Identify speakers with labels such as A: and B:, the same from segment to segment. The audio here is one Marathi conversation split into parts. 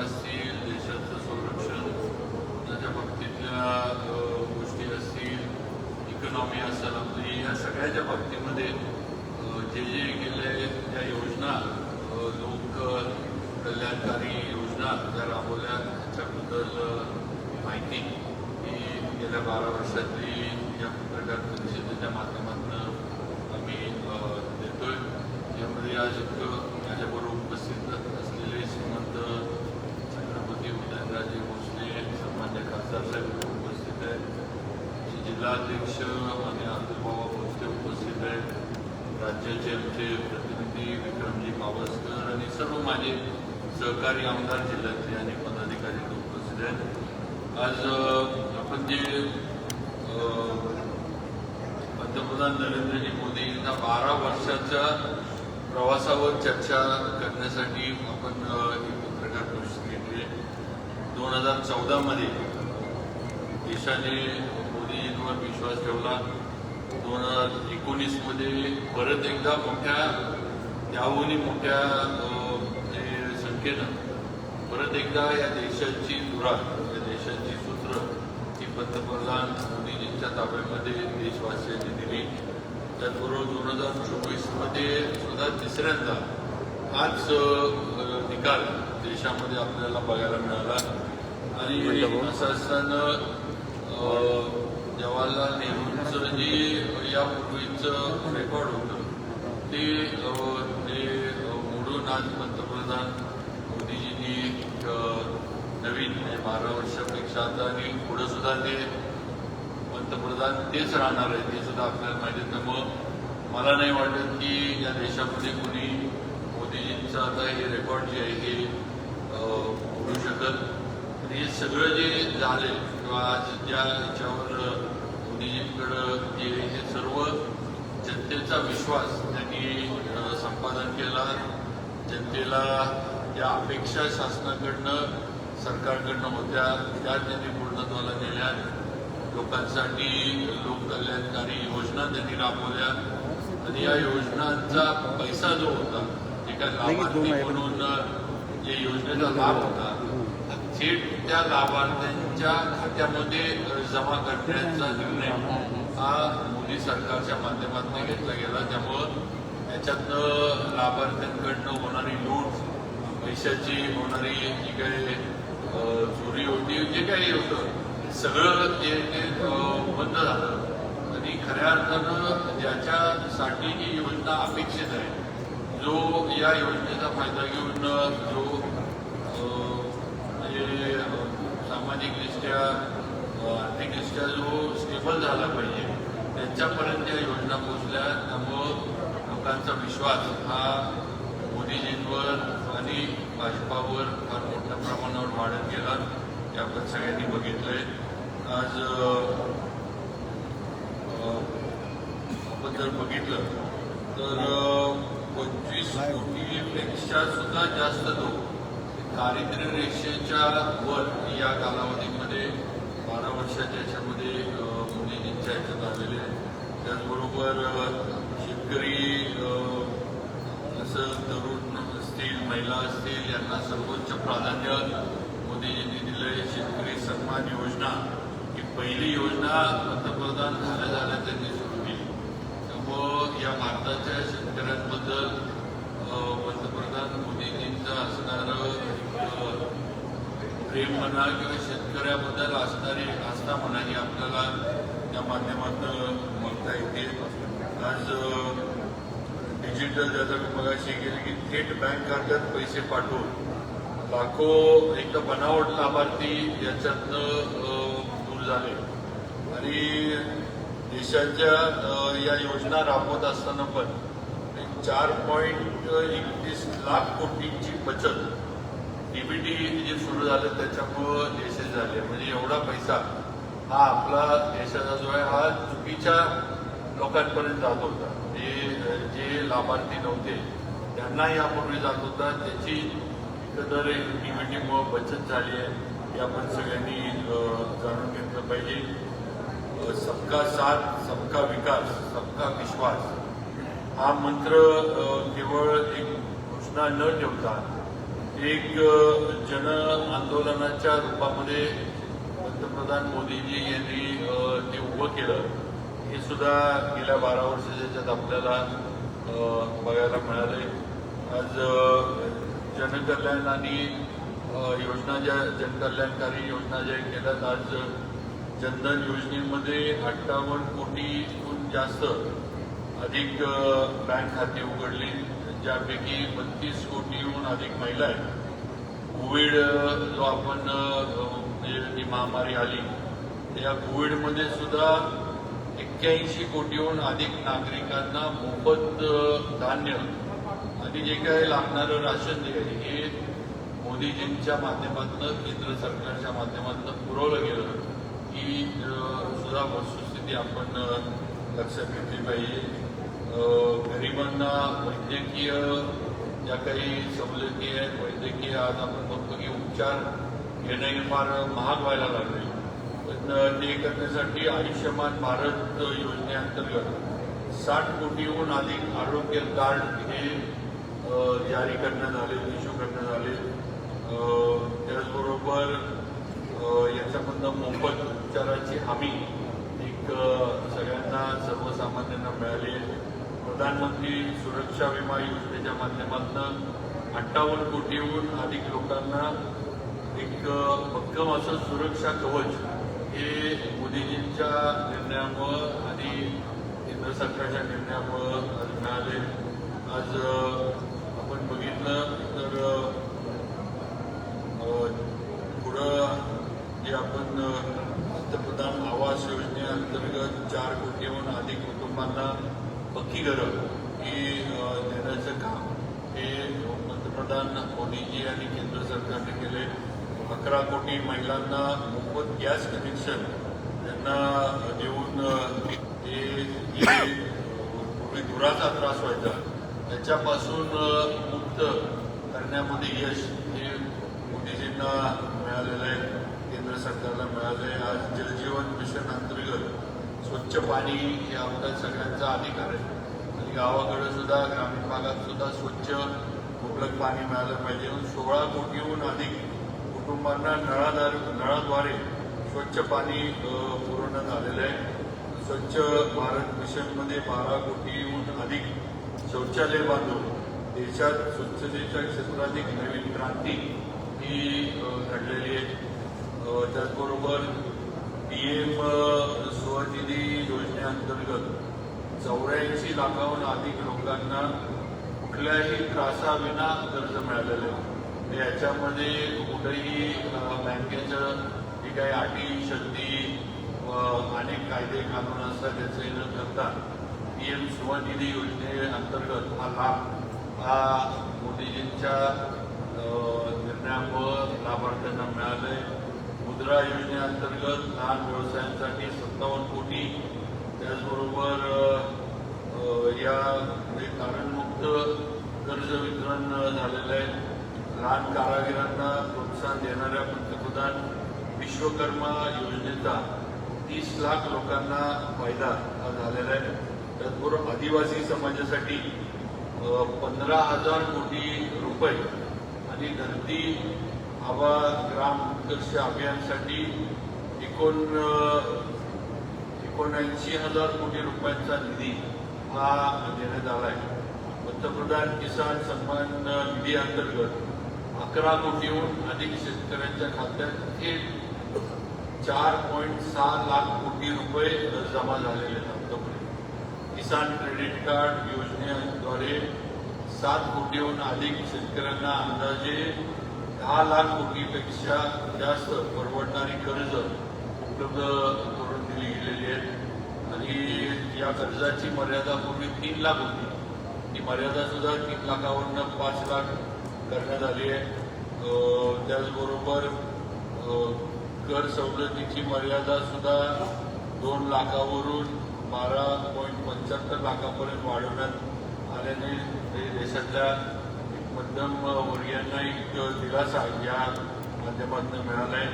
A: असतील, देशाचं संरक्षणाच्या बाबतीतल्या गोष्टी असतील, इकॉनॉमी असेल आपली, या सगळ्याच्या बाबतीमध्ये जे जे गेले त्या योजना लोक कल्याणकारी योजना ज्या राबवल्या त्याच्याबद्दल माहिती ही गेल्या 12 वर्षातली या पत्रकार परिषदेच्या माध्यमातून आम्ही देतोय. यामध्ये आज माझ्याबरोबर उपस्थित असलेले श्रीमंत छत्रपती उदयनराजे भोसले सन्मान्य खासदार साहेब उपस्थित आहेत, जिल्हाध्यक्ष आणि अब्दुलबाबा भोसले उपस्थित आहेत, राज्याचे आमचे प्रतिनिधी विक्रमजी पावसकर आणि सर्व माझे सहकारी आमदार जिल्ह्यातले अनेक पदाधिकारी उपस्थित आहेत. आज आपण जे पंतप्रधान नरेंद्रजी मोदी यांच्या 12 वर्षाच्या प्रवासावर चर्चा करण्यासाठी आपण ही पत्रकार परिषद घेतली. 2014 मध्ये देशाने मोदींवर विश्वास ठेवला. 2019 मध्ये परत एकदा त्याहूनही मोठ्या संख्येनं परत एकदा या देशाची धुरा, या देशाची सूत्र ही पंतप्रधान मोदीजींच्या ताब्यामध्ये देशवासियांनी दिली. त्याचबरोबर 2024 मध्ये सुद्धा तिसऱ्यांदा हाच निकाल देशामध्ये आपल्याला बघायला मिळाला. आणि असं असताना जवाहरलाल नेहरूंचं जे यापूर्वीचं रेकॉर्ड होतं ते मोडून आज पंतप्रधान मोदीजींनी नवीन 12 वर्षापेक्षा आता आणि पुढे सुद्धा ते पंतप्रधान तेच राहणार आहे ते सुद्धा आपल्याला माहिती आहे. त्यामुळं मला नाही वाटत की या देशामध्ये कोणी मोदीजींचं आता हे रेकॉर्ड जे आहे हे होऊ शकत. हे सगळं जे झाले किंवा आज ज्या याच्यावर मोदीजींकडं जे हे सर्व जनतेचा विश्वास त्यांनी संपादन केला. जनतेला ज्या अपेक्षा शासनाकडनं सरकारकडनं होत्या त्या त्यांनी पूर्णत्वाला नेल्या. लोकांसाठी लोककल्याणकारी योजना त्यांनी राबवल्या आणि या योजनांचा पैसा जो होता जे काय लाभार्थी म्हणून जे योजनेचा लाभ होता थेट त्या लाभार्थ्यांच्या खात्यामध्ये जमा करण्याचा निर्णय हा मोदी सरकारच्या माध्यमातून घेतला गेला. त्यामुळं त्याच्यातनं लाभार्थ्यांकडनं होणारी लूट, पैशाची होणारी जी काही चोरी होती, जे काही होतं सगळं ते बंद झालं. आणि खऱ्या अर्थानं ज्याच्यासाठी ही योजना अपेक्षित आहे, जो या योजनेचा फायदा घेऊन जो सामाजिकदृष्ट्या आर्थिकदृष्ट्या जो स्टेबल झाला पाहिजे त्यांच्यापर्यंत या योजना पोहोचल्या. त्यामुळं लोकांचा विश्वास हा मोदीजींवर आणि भाजपावर फार मोठ्या प्रमाणावर वाढत गेला हे आपण सगळ्यांनी बघितलंय. आज आपण जर बघितलं तर 25 कोटीपेक्षा सुद्धा जास्त लोक दारिद्र्य रेषेच्या वर या कालावधीमध्ये 12 वर्षाच्या याच्यामध्ये मोदीजींच्या याच्यात आलेले आहेत. त्याचबरोबर शेतकरी असं तरुण असतील, महिला असतील यांना सर्वोच्च प्राधान्य मोदीजींनी दिलंय. शेतकरी सन्मान योजना ही पहिली योजना पंतप्रधान झाल्या त्यांनी सुरू केली. त्यामुळं या भारताच्या शेतकऱ्यांबद्दल पंतप्रधान मोदीजींचं असणारं प्रेम म्हणा किंवा शेतकऱ्याबद्दल असणारी आस्था म्हणा ही आपल्याला त्या माध्यमातून बघता येते. आज डिजिटल ज्याचा मी मगाशी गेले की थेट बँक खात्यात पैसे पाठवून लाखो एक बनावट लाभार्थी याच्यातनं दूर झाले. आणि देशाच्या या योजना राबवत असताना पण 4.31 लाख कोटींची बचत डीबीटी जे सुरू झालं त्याच्यामुळं यशस्वी झाले. म्हणजे एवढा पैसा हा आपला देशाचा जो आहे हा चुकीच्या लोकांपर्यंत जात होता. जे लाभार्थी नव्हते त्यांना यापूर्वी जात होता. त्याची एकंदर डीबीटीमुळं बचत झाली आहे हे आपण सगळ्यांनी जाणून घेतलं पाहिजे. सबका साथ, सबका विकास, सबका विश्वास हा मंत्र केवळ एक घोषणा न ठेवता एक जन आंदोलनाच्या रूपामध्ये पंतप्रधान मोदीजी यांनी ते उभं केलं. हे सुद्धा गेल्या 12 वर्षाच्या याच्यात आपल्याला बघायला मिळाले. आज जनकल्याण आणि योजना ज्या जनकल्याणकारी योजना ज्या केल्यात, आज जनधन योजनेमध्ये 58 कोटीहून जास्त अधिक बँक खाती उघडली, ज्यापैकी 32 कोटीहून अधिक महिला आहेत. कोविड जो आपण जी महामारी आली, त्या कोविडमध्ये सुद्धा 81 कोटीहून अधिक नागरिकांना मोफत धान्य आणि जे काही लागणारं राशन हे मोदीजींच्या माध्यमातून, केंद्र सरकारच्या माध्यमातून पुरवलं गेलं. ही सुद्धा वस्तुस्थिती आपण लक्षात घेतली पाहिजे. गरिबांना वैद्यकीय ज्या काही सवलती आहेत, वैद्यकीय आज आपण बघतो की उपचार घेणं फार महाग व्हायला लागले. पण ते करण्यासाठी आयुष्यमान भारत योजनेअंतर्गत 60 कोटीहून अधिक आरोग्य कार्ड हे जारी करण्यात आले, इश्यू करण्यात आले. त्याचबरोबर याच्यामधनं मोफत उपचाराची हमी एक सगळ्यांना, सर्वसामान्यांना मिळाली. प्रधानमंत्री सुरक्षा विमा योजनेच्या माध्यमातून 58 कोटीहून अधिक लोकांना एक भक्कम असं सुरक्षा कवच हे मोदीजींच्या निर्णयामुळं आणि केंद्र सरकारच्या निर्णयामुळं आज मिळाले. आज आपण बघितलं तर पुढं जे आपण पंतप्रधान आवास योजनेअंतर्गत 4 कोटीहून अधिक कुटुंबांना पक्की घरं ही देण्याचं काम हे पंतप्रधान मोदीजी आणि केंद्र सरकारने केले. 11 कोटी महिलांना मोफत गॅस कनेक्शन त्यांना देऊन पूर्वी धुराचा त्रास व्हायचा त्याच्यापासून मुक्त करण्यामध्ये यश हे मोदीजींना मिळालेलं आहे, केंद्र सरकारला मिळालं आहे. आज जलजीवन मिशन अंतर्गत स्वच्छ पाणी हे आपल्या सगळ्यांचा अधिकार आहे आणि गावाकडे सुद्धा, ग्रामीण भागात सुद्धा स्वच्छ मुबलक पाणी मिळालं पाहिजे. 16 कोटीहून अधिक कुटुंबांना नळाद्वारे स्वच्छ पाणी पुरवण्यात आलेलं आहे. स्वच्छ भारत मिशनमध्ये 12 कोटीहून अधिक शौचालय बांधून देशात स्वच्छतेच्या क्षेत्रात एक नवीन क्रांती ही घडलेली आहे. त्याचबरोबर PM स्वनिधी योजनेअंतर्गत 84 लाखाहून अधिक लोकांना कुठल्याही त्रासाविना कर्ज मिळालेलं आहे. याच्यामध्ये कुठेही बँकेचं जे काही अटी शर्ती अनेक कायदे कानून असतात त्याचे न करता PM स्वनिधी योजनेअंतर्गत हा लाभ हा मोदीजींच्या निर्णयामुळं लाभार्थ्यांना मिळाले. मुद्रा योजनेअंतर्गत लहान व्यवसायांसाठी 57 कोटी, त्याचबरोबर या तारणमुक्त कर्ज वितरण झालेलं आहे. लहान कारागिरांना प्रोत्साहन देणाऱ्या पंतप्रधान विश्वकर्मा योजनेचा 30 लाख लोकांना फायदा झालेला आहे. त्याचबरोबर आदिवासी समाजासाठी 15,000 कोटी रुपये आणि धरती आबा ग्राम उत्कर्ष अभियानसाठी 79,000 कोटी रुपयांचा निधी हा देण्यात आला आहे. पंतप्रधान किसान सन्मान निधी अंतर्गत 11 कोटीहून अधिक शेतकऱ्यांच्या खात्यात थेट 4.6 लाख कोटी रुपये जमा झालेले आहेत. किसान क्रेडिट कार्ड योजनेद्वारे 7 कोटीहून अधिक शेतकऱ्यांना अंदाजे 10 लाख कोटीपेक्षा जास्त परवडणारी कर्ज उपलब्ध करून दिली गेलेली आहेत आणि या कर्जाची मर्यादा पूर्वी 3 लाख होती. ती मर्यादा सुद्धा 3 लाखावरून 5 लाख करण्यात आली आहे. त्याचबरोबर कर सवलतीची मर्यादा सुद्धा 2 लाखावरून 12.75 लाखापर्यंत वाढवण्यात आल्याने देशातल्या मध्यम वर्गीयांना एक दिलासा या माध्यमातून मिळाला आहे.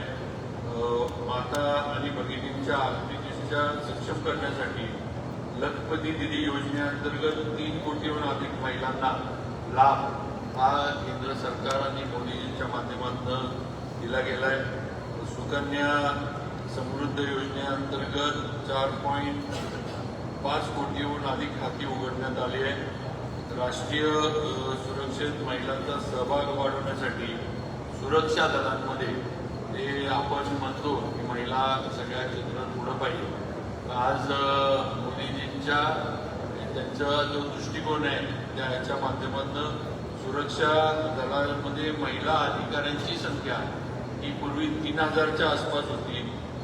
A: माता आणि भगिनींच्या आर्थिकदृष्ट्या सक्षम करण्यासाठी लखपती दिदी योजनेअंतर्गत 3 कोटीहून अधिक महिलांना लाभ हा केंद्र सरकार आणि मोदी योजनेच्या माध्यमातून दिला गेला आहे. सुकन्या समृद्ध योजनेअंतर्गत 4.5 कोटीहून अधिक खाती उघडण्यात आली आहे. राष्ट्रीय सुरक्षेत महिलांचा सहभाग वाढवण्यासाठी सुरक्षा दलांमध्ये ते आपण म्हणतो की महिला सगळ्या क्षेत्रात पुढं पाहिजे. आज मोदीजींच्या त्यांचा जो दृष्टिकोन आहे त्याच्या माध्यमातून सुरक्षा दलामध्ये महिला अधिकाऱ्यांची संख्या ही पूर्वी 3000च्या आसपास होती,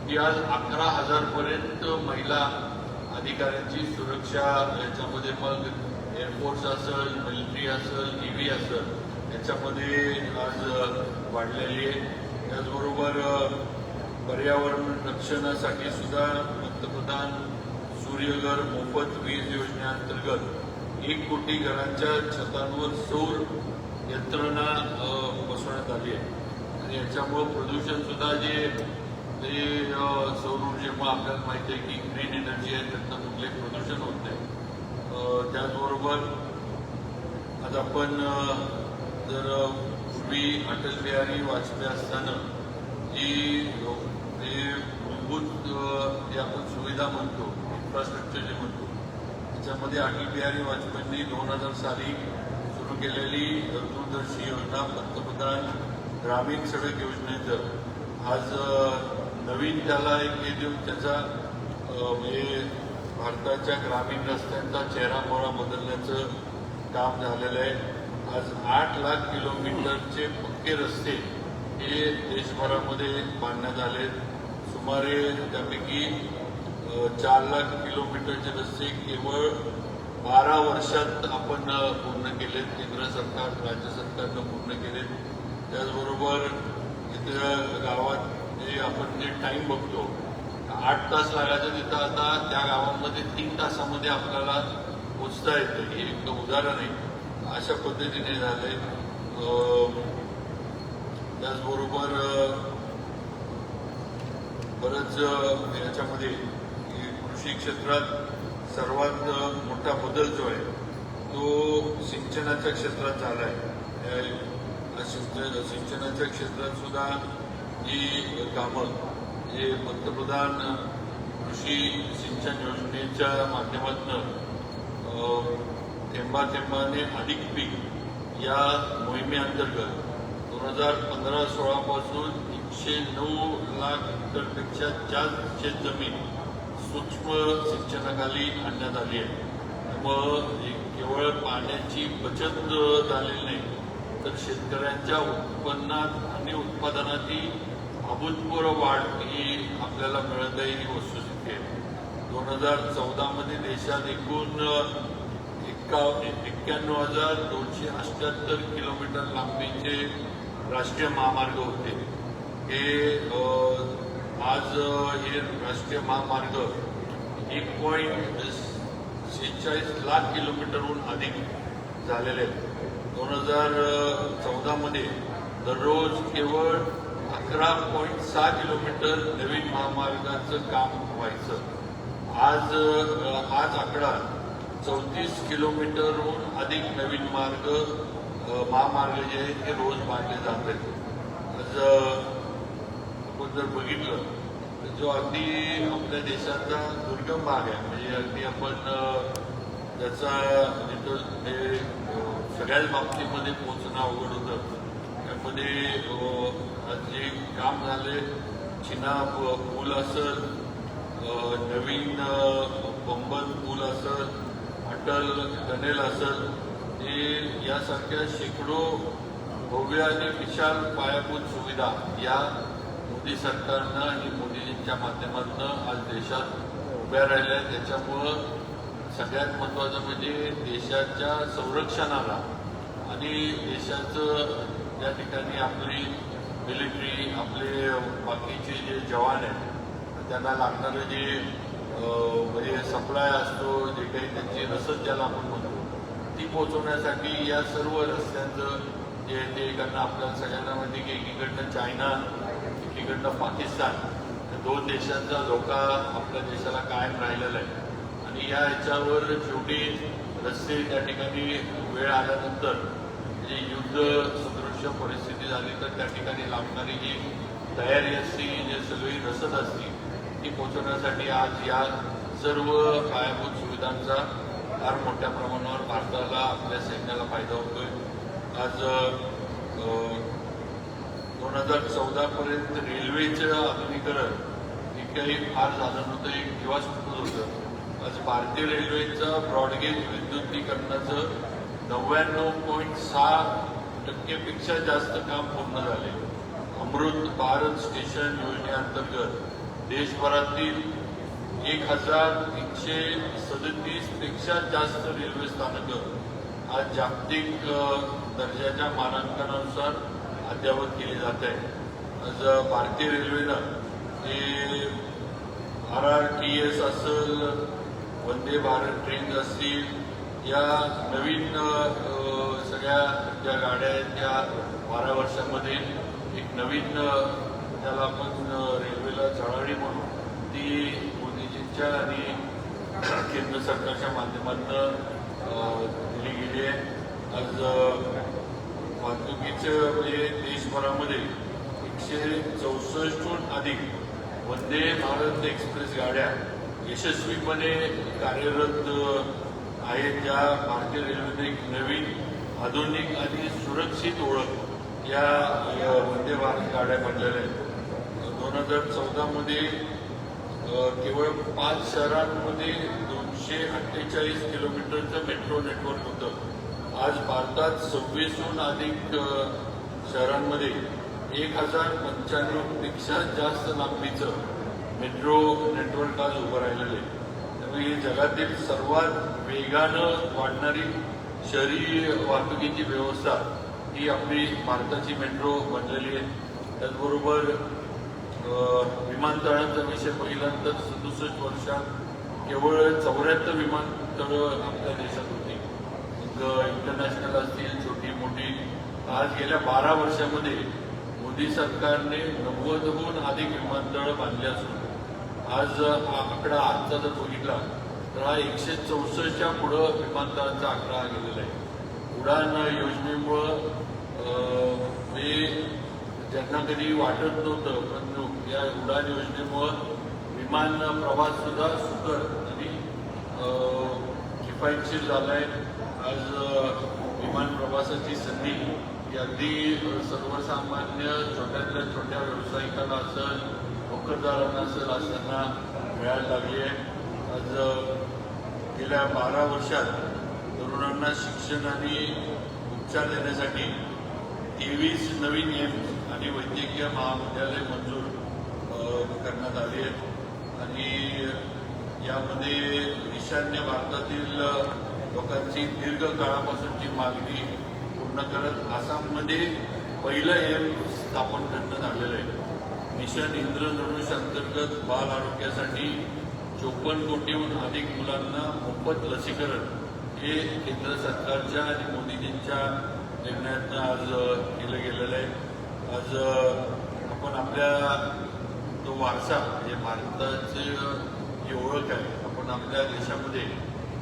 A: ती आज 11,000 महिला अधिकाऱ्यांची सुरक्षा याच्यामध्ये मग एअरफोर्स असेल, मिलिटरी असेल, नेव्ही असेल याच्यामध्ये आज वाढलेली आहे. त्याचबरोबर पर्यावरण रक्षणासाठी सुद्धा पंतप्रधान सूर्यघर मोफत वीज योजनेअंतर्गत 1 कोटी घरांच्या छतांवर सौर यंत्रणा बसवण्यात आली आहे. आणि याच्यामुळं प्रदूषण सुद्धा जे ते सौर ऊर्जेमुळे आपल्याला माहिती आहे की ग्रीन एनर्जी आहे, त्यातनं कुठले प्रदूषण होत नाही. त्याचबरोबर आज आपण जर पूर्वी अटल बिहारी वाजपेयी असताना जी मूलभूत जे आपण सुविधा म्हणतो, इन्फ्रास्ट्रक्चर जे म्हणतो, त्याच्यामध्ये अटल बिहारी वाजपेयींनी 2000 साली सुरू केलेली दूरदर्शी योजना पंतप्रधान ग्रामीण सडक योजनेचं आज नवीन त्याला एक हे देऊन त्याचा म्हणजे भारताच्या ग्रामीण रस्त्यांचा चेहरामोहरा बदलण्याचं काम झालेलं आहे. आज 8 लाख किलोमीटरचे पक्के रस्ते हे देशभरामध्ये बांधण्यात आले. सुमारे त्यापैकी 4 लाख किलोमीटरचे रस्ते केवळ 12 वर्षात आपण पूर्ण केलेत. केंद्र सरकार, राज्य सरकारनं पूर्ण केलेत. त्याचबरोबर इथं गावात जे आपण जे टाईम बघतो 8 तास लागायचं, तिथं आता त्या गावामध्ये 3 तासामध्ये आपल्याला पोचता येतं. हे एक उदाहरण आहे. अशा पद्धतीने झालंय. त्याचबरोबर बरंच याच्यामध्ये कृषी क्षेत्रात सर्वात मोठा बदल जो आहे तो सिंचनाच्या क्षेत्रात झाला आहे. सिंचनाच्या क्षेत्रात सुद्धा ही कामं जे पंतप्रधान कृषी सिंचन योजनेच्या माध्यमातून थेंबा थेंबाने अधिक पीक या मोहिमेअंतर्गत 2015-16 पासून 109 लाख हेक्टरपेक्षा जास्त शेतजमीन सूक्ष्म सिंचनाखाली आणण्यात आली आहे. त्यामुळं केवळ पाण्याची बचत झालेली नाही तर शेतकऱ्यांच्या उत्पन्नात आणि उत्पादनातही अभूतपूर्व वाढ ही आपल्याला मिळत आहे, ही वस्तुस्थिती आहे. 2014 मध्ये देशात एकूण 91,278 किलोमीटर लांबीचे राष्ट्रीय महामार्ग होते. हे आज हे राष्ट्रीय महामार्ग 1.46 लाख किलोमीटरहून अधिक झालेले आहेत. 2014 मध्ये दररोज केवळ 11.6 किलोमीटर नवीन महामार्गाचं काम व्हायचं. आज हाच आकडा 34 किलोमीटरहून अधिक नवीन महामार्ग जे आहेत ते रोज बांधले जात आहेत. आज आपण जर बघितलं तर जो अगदी आपल्या देशाचा दुर्गम भाग आहे, म्हणजे अगदी आपण ज्याचा जिथं सगळ्याच बाबतीमध्ये पोहोचणं अवघड होतं, त्यामध्ये आज जे काम झाले, चिना पूल असेल, नवीन पंबन पूल असेल, अटल टनेल असेल, हे यासारख्या शेकडो भव्य आणि विशाल पायाभूत सुविधा या मोदी सरकारनं आणि मोदीजींच्या माध्यमातून आज देशात उभ्या राहिल्या. त्याच्यामुळं सगळ्यात महत्त्वाचं म्हणजे देशाच्या संरक्षणाला आणि देशाचं त्या ठिकाणी आपली मिलिटरी, आपले बाकीचे जे जवान आहेत त्यांना लागणारं जे म्हणजे सप्लाय असतो, जे काही त्यांची रसद ज्याला आपण म्हणतो ती पोहोचवण्यासाठी या सर्व रस्त्यांचं जे ते इकडनं आपल्याला सगळ्यांना माहिती की एकीकडनं चायना, एकीकडनं पाकिस्तान, दोन देशांचा धोका आपल्या देशाला कायम राहिलेला आहे. आणि या ह्याच्यावर शेवटी रस्ते त्या ठिकाणी वेळ आल्यानंतर म्हणजे युद्ध सदृश्य परिस्थिती जरी झाली तर त्या ठिकाणी लागणारी जी तयारी असते, जी सगळी रसद असते ती पोहोचवण्यासाठी आज या सर्व पायाभूत सुविधांचा फार मोठ्या प्रमाणावर भारताला, आपल्या सैन्याला फायदा होतोय. आज 2014 पर्यंत रेल्वेचं आधुनिकीकरण हे काही फार झालं नव्हतं, एक दिवास्फोट होतं. आज भारतीय रेल्वेचं ब्रॉडगेज विद्युतीकरणाचं 99.6% पेक्षा जास्त काम पूर्ण झाले. अमृत भारत स्टेशन योजनेअंतर्गत देशभरातील 1137 पेक्षा जास्त रेल्वे स्थानकं आज जागतिक दर्जाच्या मानांकनानुसार अद्ययावत केली जात आहे. आज भारतीय रेल्वेनं हे RRTS असेल, वंदे भारत ट्रेन्स असतील, या नवीन सगळ्या ज्या गाड्या आहेत त्या 12 वर्षांमध्ये एक नवीन त्याला आपण रेल्वेला चळवळी म्हणून ती मोदीजींच्या आणि केंद्र सरकारच्या माध्यमातून दिली गेली आहे. आज वाहतुकीचं म्हणजे देशभरामध्ये 164हून अधिक वंदे भारत एक्सप्रेस गाड्या यशस्वीपणे कार्यरत आहेत. ज्या भारतीय रेल्वेने एक नवीन, आधुनिक आणि सुरक्षित ओळख या वंदे भारत गाड्या बनलेल्या आहेत. 2014 मध्ये केवळ 5 शहरांमध्ये 248 किलोमीटरचं मेट्रो नेटवर्क होतं. आज भारतात 26हून अधिक शहरांमध्ये 1095 पेक्षा जास्त लांबीचं मेट्रो नेटवर्क आज उभं राहिलेलं आहे. त्यामुळे ही जगातील सर्वात वेगानं वाढणारी शहरी वाहतुकीची व्यवस्था ही आपली भारताची मेट्रो बनलेली आहे. त्याचबरोबर विमानतळांचा विषय पहिला तर 67 वर्षात केवळ 74 विमानतळं आपल्या देशात होती. इंटरनॅशनल असतील, छोटी मोठी. आज गेल्या 12 वर्षामध्ये मोदी सरकारने 90हून अधिक विमानतळं बांधली असून आज हा आकडा आजचा जर बघितला तर हा 164च्या पुढं विमानतळांचा आकडा गेलेला आहे. उडान योजनेमुळं ज्यांना कधी वाटत नव्हतं, पण या उडान योजनेमुळं विमान प्रवास सुद्धा सुकर आणि किफायतशीर झाला आहे. आज विमान प्रवासाची संधी ही अगदी सर्वसामान्य छोट्यातल्या छोट्या व्यावसायिकांना असेल, नोकरदारांना असेल असताना मिळायला लागली आहे. आज गेल्या 12 वर्षात तरुणांना शिक्षण आणि उपचार देण्यासाठी 23 नवीन एम्स आणि वैद्यकीय महाविद्यालय मंजूर करण्यात आली आहेत. आणि यामध्ये ईशान्य भारतातील लोकांची दीर्घ काळापासूनची मागणी पूर्ण करत आसाममध्ये पहिलं एम्स स्थापन करण्यात आलेलं आहे. मिशन इंद्रधनुष अंतर्गत बाल आरोग्यासाठी 54 कोटीहून अधिक मुलांना मोफत लसीकरण हे केंद्र सरकारच्या आणि मोदीजींच्या निर्णयातनं आज केलं गेलेलं आहे. आज आपण आपल्या जो वारसा म्हणजे भारताची जी ओळख आहे, आपण आपल्या देशामध्ये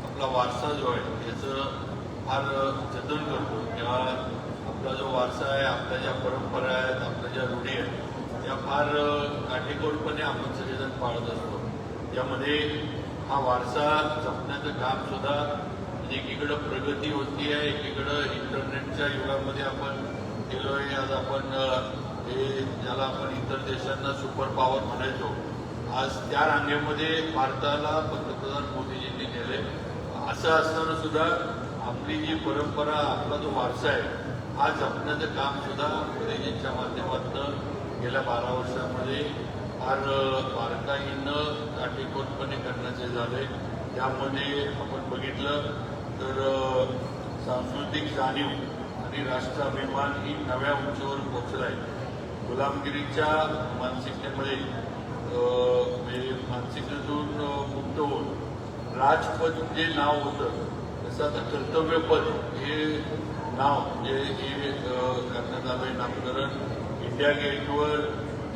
A: आपला वारसा जो आहे याचं फार जतन करतो. किंवा आपला जो वारसा आहे, आपल्या ज्या परंपरा आहेत, आपल्या ज्या रूढी आहेत त्या फार काटेकोरपणे आपण सगळेजण पाळत असतो. यामध्ये हा वारसा जपण्याचं काम सुद्धा एकीकडं प्रगती होती आहे, एकीकडं इंटरनेटच्या युगामध्ये आपण गेलो आहे. आज आपण हे ज्याला आपण इतर देशांना सुपर पॉवर म्हणायचो, आज त्या रांगेमध्ये भारताला पंतप्रधान मोदीजींनी नेले. असं असताना सुद्धा आपली जी परंपरा, आपला जो वारसा आहे हा जपण्याचं काम सुद्धा मोदीजींच्या माध्यमातून गेल्या 12 वर्षांमध्ये फार बारकाईनं काटेकोरपणे करण्याचे झाले. त्यामध्ये आपण बघितलं तर सांस्कृतिक जाणीव आणि राष्ट्राभिमान ही नव्या उंचीवर पोहोचला आहे. गुलामगिरीच्या मानसिकतेमध्ये मानसिकतेतून मुक्त होऊन राजपद जे नाव होतं तसं आता कर्तव्यपद हे नाव जे करण्यात आलं नामकरण. इंडिया गेटवर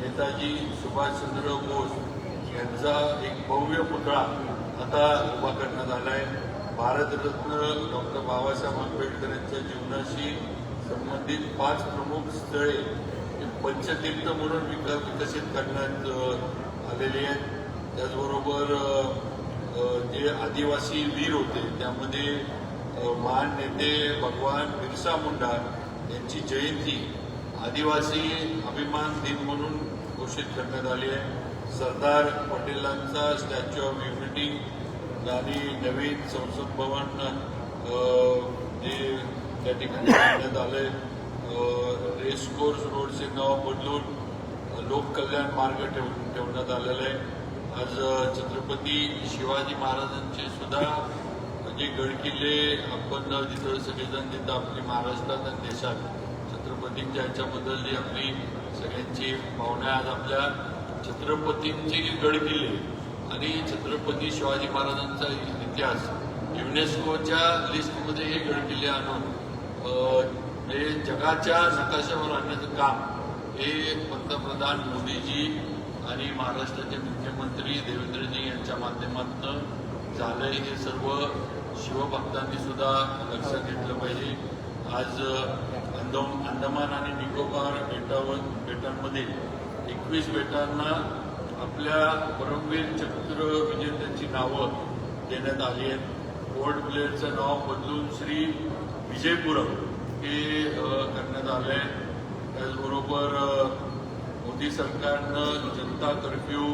A: नेताजी सुभाषचंद्र बोस यांचा एक भव्य पुतळा आता उभा करण्यात आला आहे. भारतरत्न डॉक्टर बाबासाहेब आंबेडकर यांच्या जीवनाशी संबंधित 5 प्रमुख स्थळे पंचतीर्थ म्हणून विकसित करण्यात आलेली आहेत. त्याचबरोबर जे आदिवासी वीर होते त्यामध्ये महान नेते भगवान बिरसा मुंडा यांची जयंती आदिवासी अभिमान दिन म्हणून घोषित करण्यात आली आहे. सरदार पटेलांचा स्टॅच्यू ऑफ युनिटी आणि नवीन संसद भवन जे त्या ठिकाणी बांधण्यात आलंय. रेसकोर्स रोडचे नाव बदलून लोककल्याण मार्ग ठेवण्यात आलेला आहे. आज छत्रपती शिवाजी महाराजांचे सुद्धा जे गडकिल्ले आपण जिथं सगळेजण जिथं आपली महाराष्ट्रात आणि देशात छत्रपतींच्या ह्याच्याबद्दल जी आपली सगळ्यांची भावना आज आपल्या छत्रपतींचे गडकिल्ले आणि छत्रपती शिवाजी महाराजांचा इतिहास युनेस्कोच्या लिस्टमध्ये हे गडकिल्ले आणून हे जगाच्या नकाशावर आणण्याचं काम हे पंतप्रधान मोदीजी आणि महाराष्ट्राचे मुख्यमंत्री देवेंद्रजी यांच्या माध्यमातून झालंय. हे सर्व शिवभक्तांनी सुद्धा लक्षात घेतलं पाहिजे. आज अंदमान आणि निकोबार बेटांमध्ये 21 बेटांना आपल्या परमवीर चक्र विजेत्यांची नावं देण्यात आली आहेत. पोर्ट ब्लेअरचं नाव बदलून श्री विजयपुरम हे करण्यात आलं आहे. त्याचबरोबर मोदी सरकारनं जनता कर्फ्यू,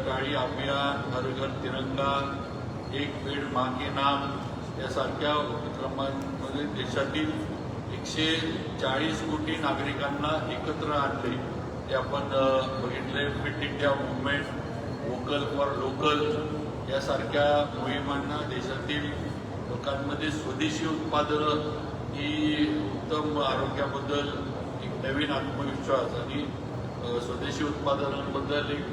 A: टाळी अभियान, हर घर तिरंगा, एक पेड़ माँ के नाम यासारख्या उपक्रमांमध्ये देशातील 140 कोटी नागरिकांना एकत्र आणले. ते आपण बघितले. Fit India movement, vocal for local यासारख्या मोहिमांना देशातील लोकांमध्ये स्वदेशी उत्पादनं ही उत्तम आरोग्याबद्दल एक नवीन आत्मविश्वास आणि स्वदेशी उत्पादनांबद्दल एक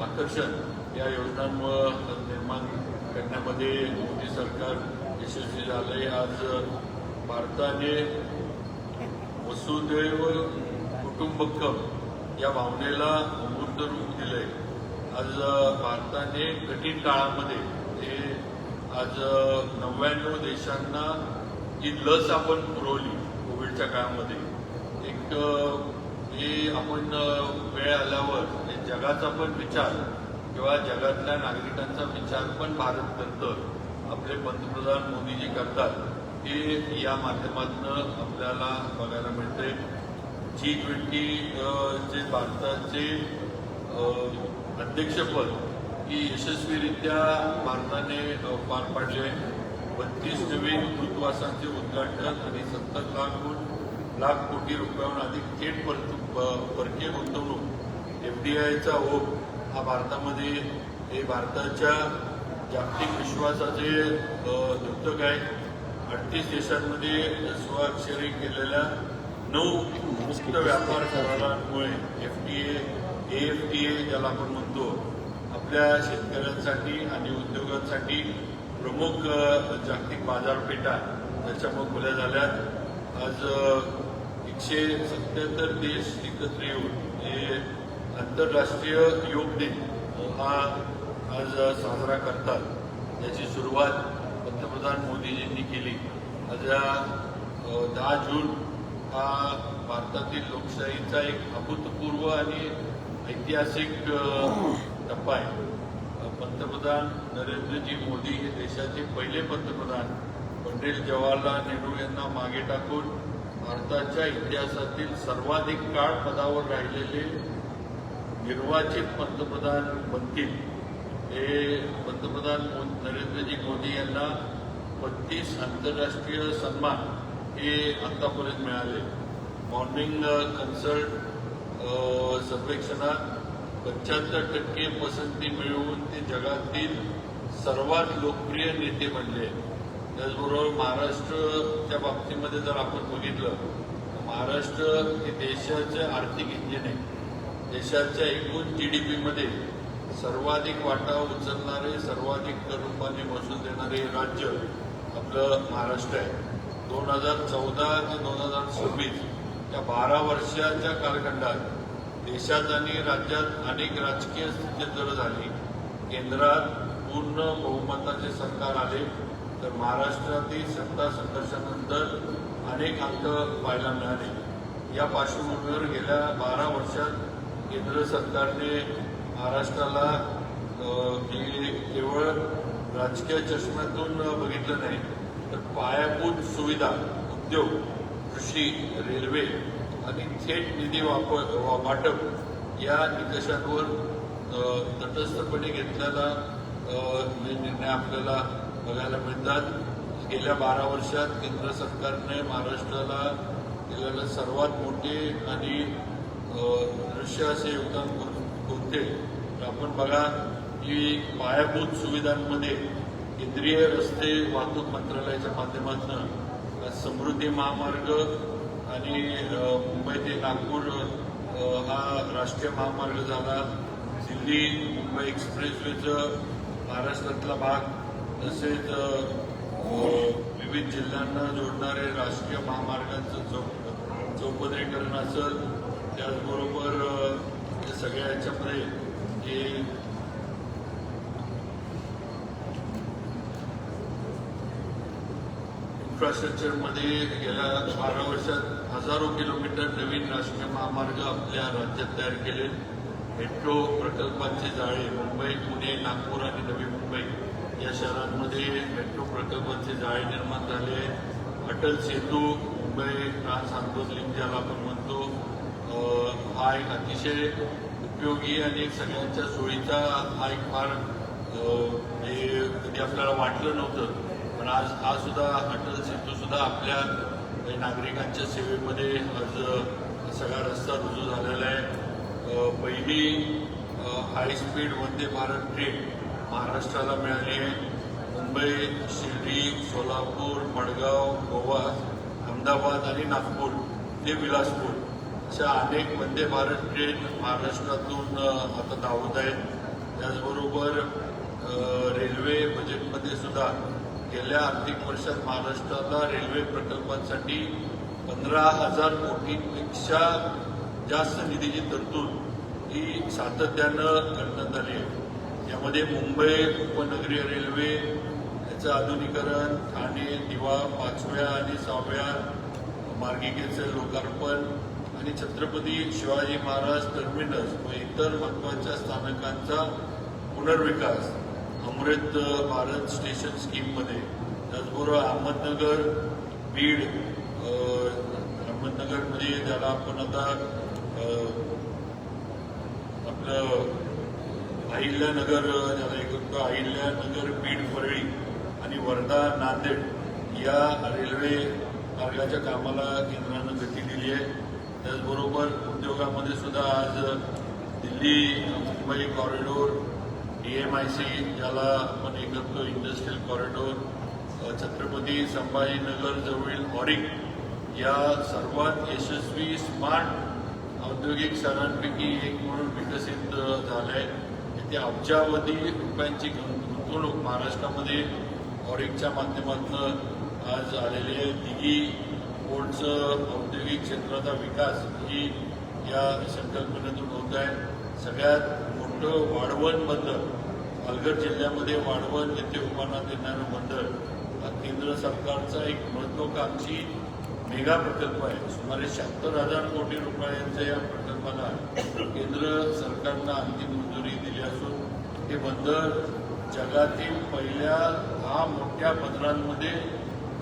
A: आकर्षण या योजनांमुळे निर्माण करण्यामध्ये मोदी सरकार यशस्वी झालंय. आज भारताने वसुधैव कुटुंबकम या भावनेला मूर्त रूप दिलंय. आज भारताने कठीण काळामध्ये आज 99 देशांना ही लस आपण पुरवली. कोविडच्या काळामध्ये एक हे आपण वेळ आल्यावर जगाचा पण विचार किंवा जगातल्या नागरिकांचा विचार पण भारत करतं. आपले पंतप्रधान मोदीजी करतात हे या माध्यमातून आपल्याला बघायला मिळते. G20 चे भारताचे अध्यक्षपद ही यशस्वीरित्या भारताने पार पाडले. 32 नवीन दूतावासांचे उद्घाटन आणि 70 लाख कोटी रुपयांहून अधिक थेट परकीय गुंतवणूक FDIचा ओघ हा भारतामध्ये हे भारताच्या जागतिक विश्वासाचे द्योतक आहे. 38 देशांमध्ये स्वाक्षरी केलेल्या 9 मुक्त व्यापार करारांमुळे AFTA ज्याला आपण म्हणतो आपल्या शेतकऱ्यांसाठी आणि उद्योगांसाठी प्रमुख जागतिक बाजारपेठा त्याच्यामुळे खुल्या झाल्या. आज 177 देश एकत्र येऊन हे आंतरराष्ट्रीय योग दिन हा आज साजरा करतात. याची सुरुवात पंतप्रधान मोदीजींनी केली. आज 10 जून हा भारतातील लोकशाहीचा एक अभूतपूर्व आणि ऐतिहासिक टप्पा आहे. पंतप्रधान नरेंद्रजी मोदी हे देशाचे पहिले पंतप्रधान पंडित जवाहरलाल नेहरू यांना मागे टाकून भारताच्या इतिहासातील सर्वाधिक काळ पदावर राहिलेले निर्वाचित पंतप्रधान बनतील. हे पंतप्रधान नरेंद्रजी मोदी यांना 32 आंतरराष्ट्रीय सन्मान हे आतापर्यंत मिळाले. मॉर्निंग कन्सल्ट सर्वेक्षणात 75% पसंती मिळवून ते जगातील सर्वात लोकप्रिय नेते बनले. त्याचबरोबर महाराष्ट्राच्या बाबतीमध्ये जर आपण बघितलं महाराष्ट्र हे देशाचे आर्थिक इंजिन आहे. देशाच्या एकूण GDP मध्ये सर्वाधिक वाटा उचलणारे, सर्वाधिक कर रूपाने महसूल देणारे राज्य आपलं महाराष्ट्र आहे. 2014 ते 2026 या 12 वर्षाच्या कालखंडात देशात आणि राज्यात अनेक राजकीय स्थित्यंतरं झाली. केंद्रात पूर्ण बहुमताचे सरकार आले तर महाराष्ट्रातील सत्ता संघर्षानंतर अनेक अंक पाहायला मिळाले. या पार्श्वभूमीवर गेल्या 12 वर्षात केंद्र सरकारने महाराष्ट्राला केवळ राजकीय चष्म्यातून बघितलं नाही, तर पायाभूत सुविधा, उद्योग, कृषी, रेल्वे आणि थेट निधी वाटप या निकषांवर तटस्थपणे घेतलेला निर्णय आपल्याला बघायला मिळतात. गेल्या 12 वर्षात केंद्र सरकारने महाराष्ट्राला दिलेलं सर्वात मोठे आणि दृश्य असे योगदान कोणते, तर आपण बघा की पायाभूत सुविधांमध्ये केंद्रीय रस्ते वाहतूक मंत्रालयाच्या माध्यमातून समृद्धी महामार्ग आणि मुंबई ते नागपूर हा राष्ट्रीय महामार्ग झाला. दिल्ली मुंबई एक्सप्रेसवेचं महाराष्ट्रातला भाग, तसेच विविध जिल्ह्यांना जोडणारे राष्ट्रीय महामार्गांचं चौपदरीकरण असेल. त्याचबरोबर सगळ्या याच्यामध्ये जे इन्फ्रास्ट्रक्चरमध्ये गेल्या 12 वर्षात हजारो किलोमीटर नवीन राष्ट्रीय महामार्ग आपल्या राज्यात तयार केले. मेट्रो प्रकल्पांचे जाळे मुंबई, पुणे, नागपूर आणि नवी मुंबई या शहरांमध्ये मेट्रो प्रकल्पांचे जाळे निर्माण झाले. Atal Setu, Mumbai trans harbour link ज्याला आपण म्हणतो, हा एक अतिशय उपयोगी आणि सगळ्यांच्या सोयीचा हा एक फार कधी आपल्याला वाटलं नव्हतं, पण आज हा सुद्धा अटल सेतू सुद्धा आपल्या नागरिकांच्या सेवेमध्ये आज सगळा रस्ता रुजू झालेला आहे. पहिली हायस्पीड वंदे भारत ट्रेन महाराष्ट्राला मिळाली आहे. मुंबई, शिर्डी, सोलापूर, मडगाव, गोवा, अहमदाबाद आणि नागपूर ते विलासपूर अशा अनेक वंदे भारत ट्रेन महाराष्ट्रातून आता धावत आहेत. त्याचबरोबर रेल्वे बजेटमध्ये सुद्धा गेल्या आर्थिक वर्षात महाराष्ट्राला रेल्वे प्रकल्पांसाठी 15,000 कोटींपेक्षा जास्त निधीची तरतूद ही सातत्यानं करण्यात आली आहे. यामध्ये मुंबई उपनगरीय रेल्वे याचं आधुनिकीकरण, ठाणे, दिवा 5व्या आणि 6व्या मार्गिकेचं लोकार्पण आणि छत्रपती शिवाजी महाराज टर्मिनस व इतर महत्त्वाच्या स्थानकांचा पुनर्विकास अमृत भारत स्टेशन स्कीममध्ये. त्याचबरोबर अहमदनगर, बीड, अहमदनगरमध्ये ज्याला आपण आता आपलं अहिल्यानगर ज्याला एक होतं, अहिल्यानगर, बीड, परळी आणि वर्धा, नांदेड या रेल्वे मार्गाच्या कामाला केंद्रानं गती दिली आहे. त्याचबरोबर उद्योगामध्ये सुद्धा आज दिल्ली मुंबई कॉरिडोर, DMIC ज्याला आपण हे करतो इंडस्ट्रियल कॉरिडोर, छत्रपती संभाजीनगर जवळील ऑरिक या सर्वात यशस्वी स्मार्ट औद्योगिक शहरांपैकी एक म्हणून विकसित झालं आहे. येथे अब्जावधी रुपयांची गुंतवणूक महाराष्ट्रामध्ये ऑरिकच्या माध्यमातून आज आलेली आहे. दिघी पोर्टचं औद्योगिक क्षेत्राचा विकास ही या संकल्पनेतून होत आहे. सगळ्यात मोठं वाढवण बंदर पालघर जिल्ह्यामध्ये वाढवण येथे उभारण्यात येणारं बंदर हा केंद्र सरकारचा एक महत्त्वाकांक्षी मेगा प्रकल्प आहे. सुमारे 76,000 कोटी रुपयांच्या या प्रकल्पाला केंद्र सरकारनं अंतिम मंजुरी दिली असून हे बंदर जगातील पहिल्या 10 मोठ्या बंदरांमध्ये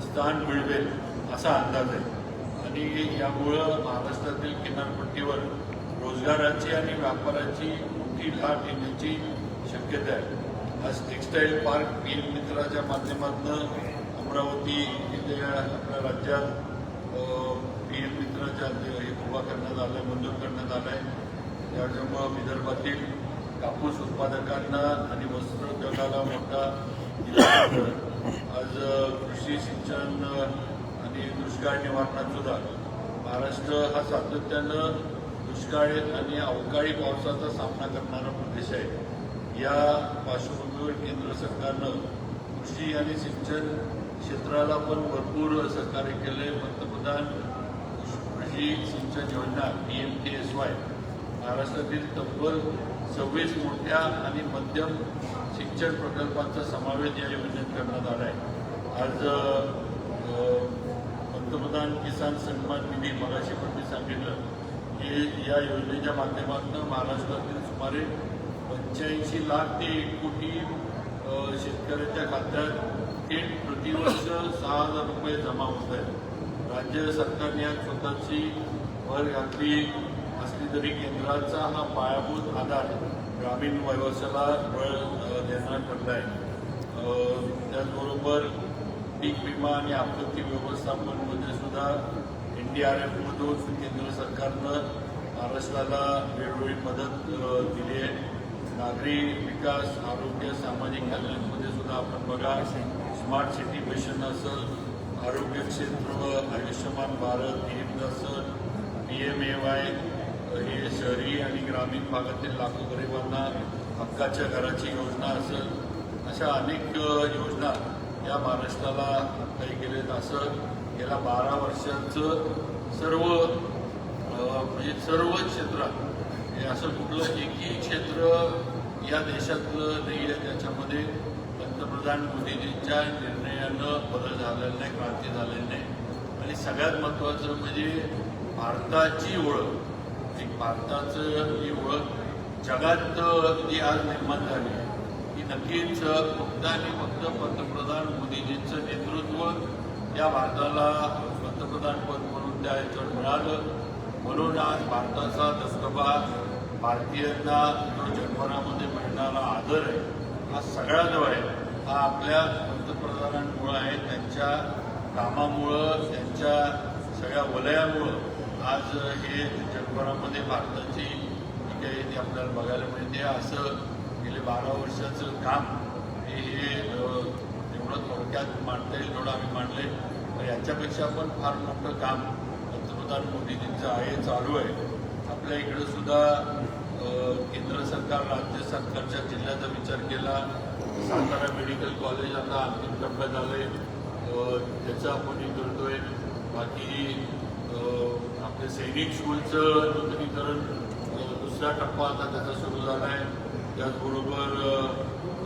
A: स्थान मिळवेल असा अंदाज आहे. आणि यामुळं महाराष्ट्रातील किनारपट्टीवर रोजगाराची आणि व्यापाराची मोठी लाट येण्याची शक्यता आहे. आज टेक्स्टाईल पार्क PM मित्राच्या माध्यमातून अमरावती इथे आपल्या राज्यात PM मित्राच्या उभा करण्यात आला आहे, मंजूर करण्यात आला आहे. त्याच्यामुळं विदर्भातील कापूस उत्पादकांना आणि वस्त्रोद्योगाला मोठा आज कृषी सिंचन आणि दुष्काळ निवारणात सुद्धा महाराष्ट्र हा सातत्यानं दुष्काळ आणि अवकाळी पावसाचा सामना करणारा प्रदेश आहे. या पार्श्वभूमीवर केंद्र सरकारनं कृषी आणि सिंचन क्षेत्राला पण भरपूर सहकार्य केले. पंतप्रधान कृषी सिंचन योजना PMKSY महाराष्ट्रातील तब्बल 26 मोठ्या आणि मध्यम सिंचन प्रकल्पांचा समावेश या योजनेत करण्यात आला आहे. आज पंतप्रधान किसान सन्मान निधी मगाशी पण मी सांगितलं की या योजनेच्या माध्यमातून महाराष्ट्रातील सुमारे 85 लाख ते 1 कोटी शेतकऱ्याच्या खात्यात थेट प्रतिवर्ष 6,000 रुपये जमा होत आहेत. राज्य सरकारने यात स्वतःची भर घातली असली तरी केंद्राचा हा पायाभूत आधार ग्रामीण व्यवसायाला बळ देणार ठरला आहे. त्याचबरोबर पीक विमा आणि आपत्ती व्यवस्थापनमध्ये सुद्धा NDRF-मधून केंद्र सरकारनं महाराष्ट्राला वेळोवेळी मदत दिली आहे. नागरी विकास, आरोग्य, सामाजिक कल्याणमध्ये सुद्धा आपण बघा, स्मार्ट सिटी मिशन असेल, आरोग्य क्षेत्र, आयुष्यमान भारत, भीम असेल, PMAY, हे शहरी आणि ग्रामीण भागातील लाखो गरिबांना हक्काच्या घराची योजना असेल, अशा अनेक योजना या महाराष्ट्राला काही केलेत. असं गेल्या 12 वर्षांचं म्हणजे सर्व क्षेत्रात हे असं कुठलं एकही क्षेत्र या देशातलं नाही आहे ज्याच्यामध्ये पंतप्रधान मोदीजींच्या निर्णयानं बदल झालेला नाही, क्रांती झालेली नाही. आणि सगळ्यात महत्त्वाचं म्हणजे भारताची ओळख, एक भारताचं ही ओळख जगात जी आज निर्माण झाली आहे ती नक्कीच फक्त आणि फक्त पंतप्रधान मोदीजींचं नेतृत्व या भारताला पंतप्रधानपद म्हणून त्या याच्यावर मिळालं. म्हणून आज भारताचा दबदबा, भारतीयांना जो जगभरामध्ये मिळणारा आदर आहे हा सगळा जो आहे हा आपल्या पंतप्रधानांमुळं आहे. त्यांच्या कामामुळं, त्यांच्या सगळ्या वलयामुळं आज हे जगभरामध्ये भारताची जी काही ती आपल्याला बघायला मिळते. असं गेले 12 वर्षाचं काम हे एवढं थोडक्यात मांडता येईल तेवढं आम्ही मांडले. तर याच्यापेक्षा पण फार मोठं काम पंतप्रधान मोदीजींचं आहे, चालू आहे. आपल्या इकडं सुद्धा केंद्र सरकार, राज्य सरकारच्या जिल्ह्याचा विचार केला. सातारा मेडिकल कॉलेज आता अंतिम टप्प्यात आले, त्याचं आपण हे करतोय. बाकी आपल्या सैनिक स्कूलचं नूतनीकरण दुसरा टप्पा आता त्याचा सुरू झाला आहे. त्याचबरोबर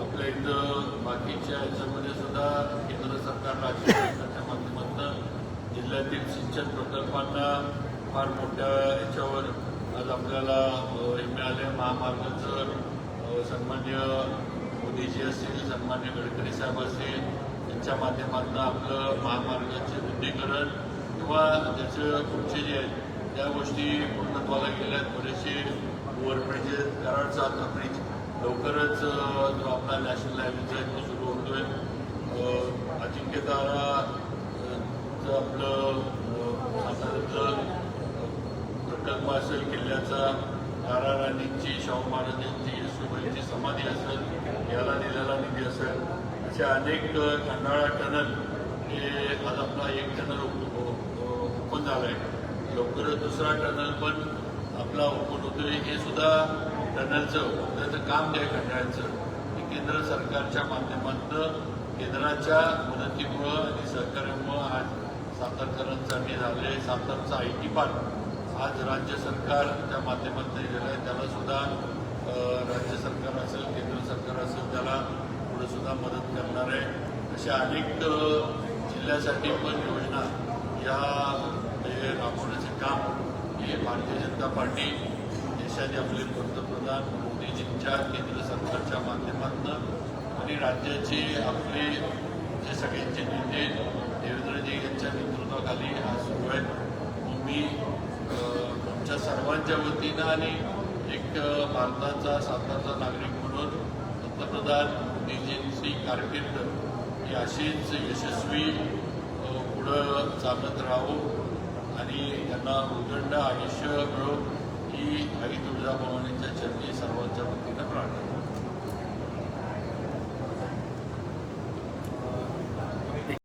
A: आपल्या इथं बाकीच्या याच्यामध्ये सुद्धा केंद्र सरकार, राज्य सरकारच्या माध्यमातून जिल्ह्यातील सिंचन प्रकल्पांना फार मोठ्या याच्यावर आज आपल्याला हे मिळाले. महामार्गाचं सन्मान्य मोदीजी असतील, सन्मान्य गडकरी साहेब असतील, यांच्या माध्यमातून आपलं महामार्गाचे रुंदीकरण किंवा त्याचं पुढचे जे आहेत त्या गोष्टी पूर्णत्वाला गेल्या आहेत. बरेचसे ओव्हरब्रिजेस, कराडचा आता ब्रिज लवकरच जो आपला नॅशनल हायवेचा आहे तो सुरू होतोय. अजिंक्यताराचं आपलं साताऱ्यातलं प्रकल्प असेल, किल्ल्याचा, तारा राणींची, शाहू महाराजांची, येसुबाईंची समाधी असेल, याला दिलेला निधी असेल, असे अनेक खंडाळा टनल हे आज आपला एक टनल ओपन झाला आहे. लवकरच दुसरा टनल पण आपला ओपन होतोय. हे सुद्धा टनलचं त्याचं काम जे आहे खंडाळ्याचं हे केंद्र सरकारच्या माध्यमातून केंद्राच्या मदतीमुळं आणि सहकार्यामुळं आज सातारकरांसाठी झाले. सातारचा IT पार्क आज राज्य सरकारच्या माध्यमातून दिलेलं आहे. त्याला सुद्धा राज्य सरकार असेल, केंद्र सरकार असेल, त्याला पुढे सुद्धा मदत करणार आहे. अशा अनेक जिल्ह्यासाठी पण योजना या राबवण्याचे काम हे भारतीय जनता पार्टी देशाचे आपले पंतप्रधान मोदीजींच्या केंद्र सरकारच्या माध्यमातून आणि राज्याचे आपले जे सगळ्यांचे नेते देवेंद्रजी यांच्या नेतृत्वाखाली आज सुरू आहेत. मी आमच्या सर्वांच्या वतीनं आणि एक भारताचा सातारचा नागरिक म्हणून पंतप्रधान मोदीजींची कारकीर्द ही अशीच यशस्वी पुढं चालत राहू आणि त्यांना उदंड आयुष्य मिळो ही आई तुळजाभवानीच्या चरणी